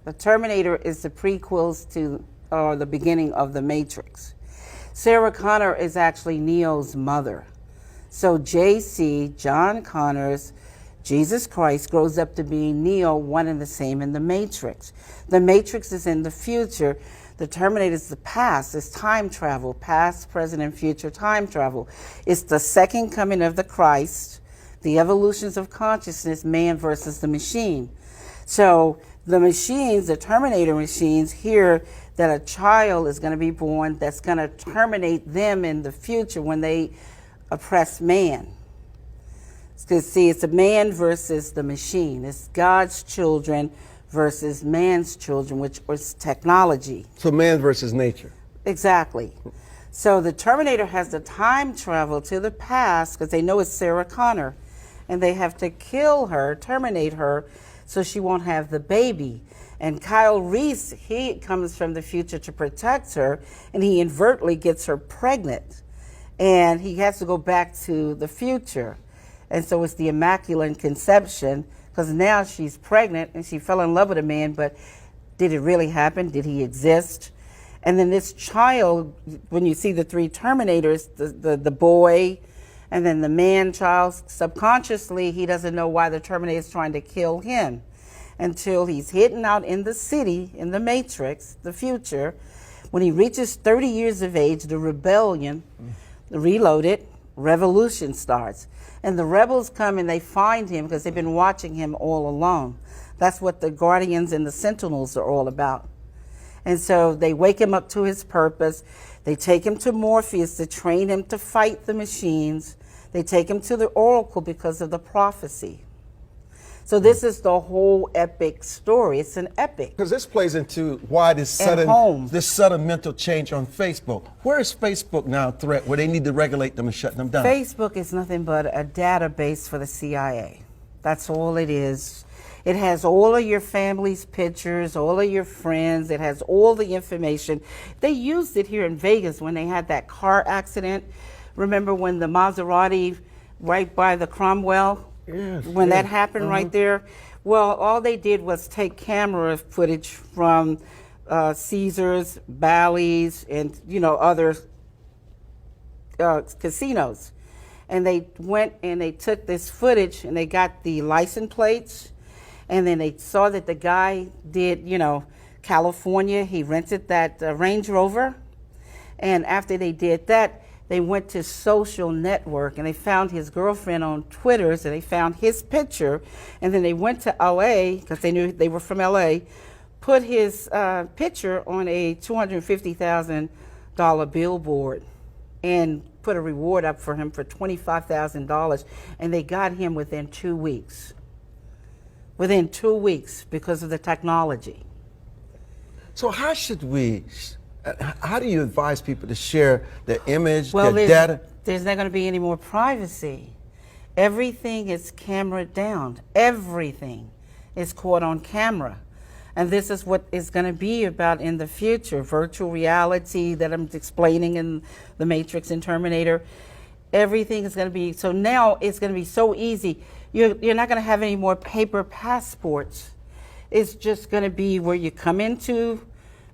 The Terminator is the prequels to the beginning of the Matrix. Sarah Connor is actually Neo's mother. So JC, John Connor's Jesus Christ, grows up to be Neo, one and the same in the Matrix. The Matrix is in the future. The Terminator is the past. It's time travel, past, present, and future time travel. It's the second coming of the Christ, the evolutions of consciousness, man versus the machine. So the machines, the Terminator machines, hear that a child is going to be born that's going to terminate them in the future when they oppress man. Because see, it's a man versus the machine. It's God's children versus man's children, which was technology. So man versus nature. Exactly. So the Terminator has to time travel to the past because they know it's Sarah Connor. And they have to kill her, terminate her, so she won't have the baby. And Kyle Reese, he comes from the future to protect her, and he inadvertently gets her pregnant. And he has to go back to the future. And so it's the Immaculate Conception, because now she's pregnant and she fell in love with a man, but did it really happen? Did he exist? And then this child, when you see the three Terminators, the boy, and then the man child, subconsciously, he doesn't know why the Terminator is trying to kill him until he's hidden out in the city, in the Matrix, the future. When he reaches 30 years of age, the rebellion, the Reloaded, revolution starts. And the rebels come and they find him because they've been watching him all along. That's what the Guardians and the Sentinels are all about. And so they wake him up to his purpose. They take him to Morpheus to train him to fight the machines. They take him to the Oracle because of the prophecy. So this is the whole epic story. It's an epic. Because this plays into why this sudden mental change on Facebook. Where is Facebook now a threat where they need to regulate them and shut them down? Facebook is nothing but a database for the CIA. That's all it is. It has all of your family's pictures, all of your friends. It has all the information. They used it here in Vegas when they had that car accident. Remember when the Maserati right by the Cromwell? Yes, when that happened right there? Well, all they did was take camera footage from Caesars, Bally's, and other casinos. And they went and they took this footage and they got the license plates, and then they saw that the guy did, California. He rented that Range Rover. And after they did that, they went to social network and they found his girlfriend on Twitter, so they found his picture, and then they went to LA because they knew they were from LA, put his picture on a $250,000 billboard and put a reward up for him for $25,000, and they got him within 2 weeks. Within 2 weeks because of the technology. So how do you advise people to share their image, their data? There's not going to be any more privacy. Everything is cameraed down. Everything is caught on camera. And this is what it's going to be about in the future. Virtual reality that I'm explaining in The Matrix and Terminator. Everything is going to be, so now it's going to be so easy. You're not going to have any more paper passports. It's just going to be where you come into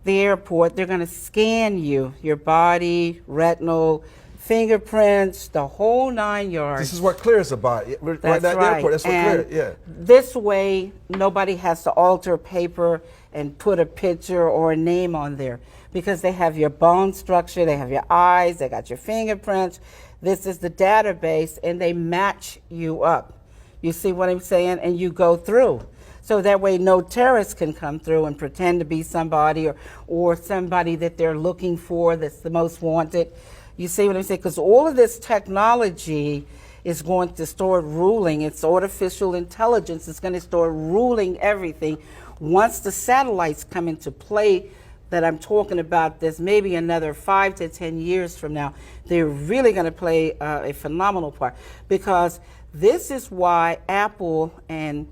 the airport, they're going to scan you, your body, retinal, fingerprints, the whole 9 yards. This is what Clear is about. That's right. That right. Airport. That's what and Clear. Yeah. This way, nobody has to alter paper and put a picture or a name on there because they have your bone structure, they have your eyes, they got your fingerprints. This is the database, and they match you up. You see what I'm saying? And you go through. So that way no terrorists can come through and pretend to be somebody or somebody that they're looking for that's the most wanted. You see what I'm saying? Because all of this technology is going to start ruling. It's artificial intelligence. It's going to start ruling everything. Once the satellites come into play that I'm talking about, there's maybe another 5 to 10 years from now, they're really going to play a phenomenal part. Because this is why Apple and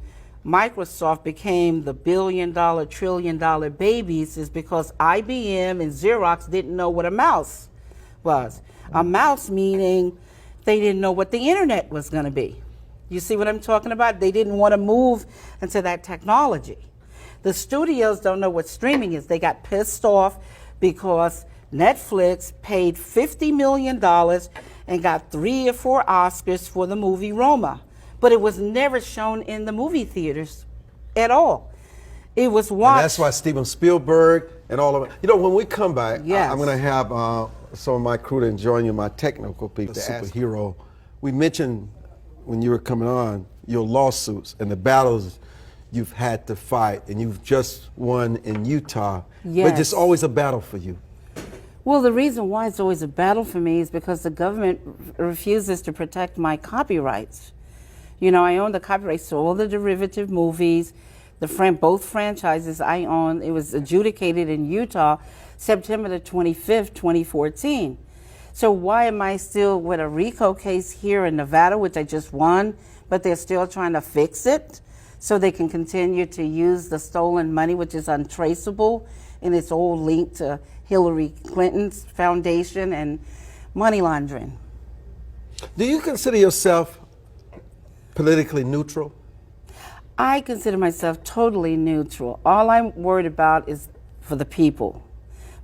Microsoft became the billion-dollar, trillion-dollar babies, is because IBM and Xerox didn't know what a mouse was. A mouse meaning they didn't know what the internet was going to be. You see what I'm talking about? They didn't want to move into that technology. The studios don't know what streaming is. They got pissed off because Netflix paid $50 million and got 3 or 4 Oscars for the movie Roma. But it was never shown in the movie theaters at all. It was watched. And that's why Steven Spielberg and all of it. You know, when we come back, yes. I'm going to have some of my crew to join you, my technical people, the superhero. We mentioned when you were coming on your lawsuits and the battles you've had to fight, and you've just won in Utah. Yes. But it's always a battle for you. Well, the reason why it's always a battle for me is because the government refuses to protect my copyrights. You know, I own the copyrights to all the derivative movies, both franchises I own. It was adjudicated in Utah September the 25th, 2014. So why am I still with a RICO case here in Nevada, which I just won, but they're still trying to fix it so they can continue to use the stolen money, which is untraceable, and it's all linked to Hillary Clinton's foundation and money laundering. Do you consider yourself politically neutral? I consider myself totally neutral. All I'm worried about is for the people.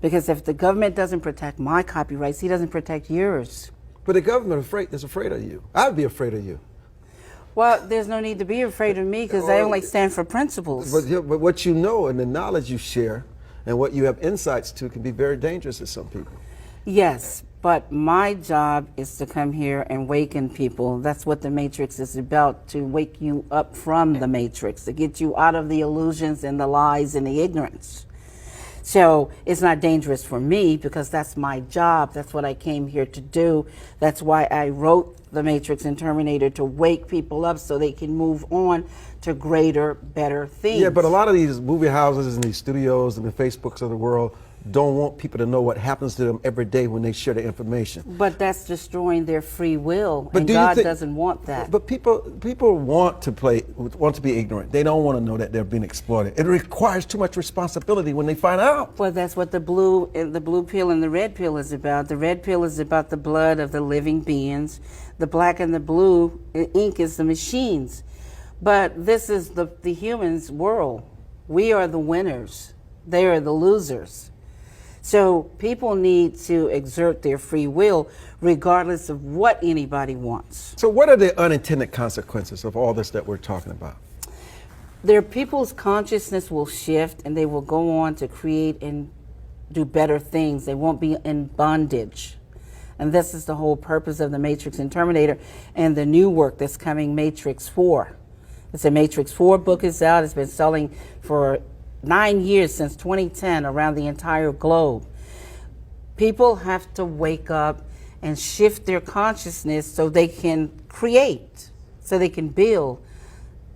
Because if the government doesn't protect my copyrights, he doesn't protect yours. But the government is afraid of you. I'd be afraid of you. Well, there's no need to be afraid of me because I only stand for principles. But what you know and the knowledge you share and what you have insights to can be very dangerous to some people. Yes, but my job is to come here and waken people. That's what the Matrix is about, to wake you up from the Matrix, to get you out of the illusions and the lies and the ignorance. So it's not dangerous for me because that's my job. That's what I came here to do. That's why I wrote The Matrix and Terminator, to wake people up so they can move on to greater, better things. Yeah, but a lot of these movie houses and these studios and the Facebooks of the world don't want people to know what happens to them every day when they share the information. But that's destroying their free will, but and God doesn't want that. But people want to be ignorant. They don't want to know that they're being exploited. It requires too much responsibility when they find out. Well, that's what the blue pill and the red pill is about. The red pill is about the blood of the living beings. The black and the blue ink is the machines. But this is the humans' world. We are the winners. They are the losers. So people need to exert their free will regardless of what anybody wants. So what are the unintended consequences of all this that we're talking about? Their people's consciousness will shift and they will go on to create and do better things. They won't be in bondage. And this is the whole purpose of the Matrix and Terminator and the new work that's coming, Matrix 4. It's a Matrix 4 book is out. It's been selling for 9 years, since 2010, around the entire globe. People have to wake up and shift their consciousness so they can create, so they can build.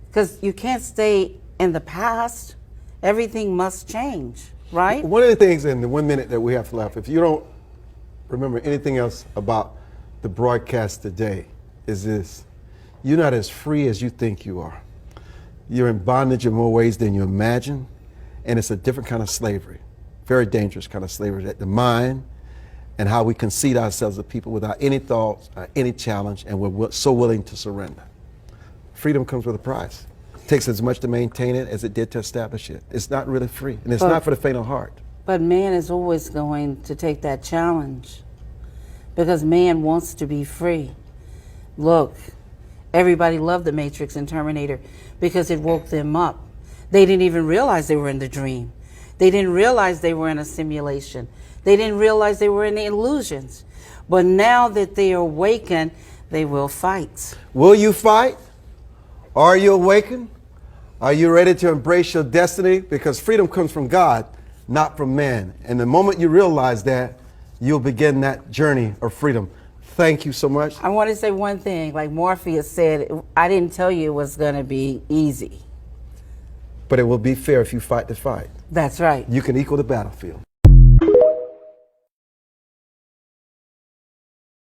Because you can't stay in the past. Everything must change, right? One of the things in the 1 minute that we have left, if you don't remember anything else about the broadcast today, is this: you're not as free as you think you are. You're in bondage in more ways than you imagine. And it's a different kind of slavery, very dangerous kind of slavery, that the mind and how we concede ourselves to people without any thoughts, any challenge, and we're so willing to surrender. Freedom comes with a price. It takes as much to maintain it as it did to establish it. It's not really free, and it's not for the faint of heart. But man is always going to take that challenge because man wants to be free. Look, everybody loved the Matrix and Terminator because it woke them up. They didn't even realize they were in the dream. They didn't realize they were in a simulation. They didn't realize they were in the illusions. But now that they are awakened, they will fight. Will you fight? Are you awakened? Are you ready to embrace your destiny? Because freedom comes from God, not from man. And the moment you realize that, you'll begin that journey of freedom. Thank you so much. I want to say one thing. Like Morpheus said, I didn't tell you it was going to be easy. But it will be fair if you fight the fight. That's right. You can equal the battlefield.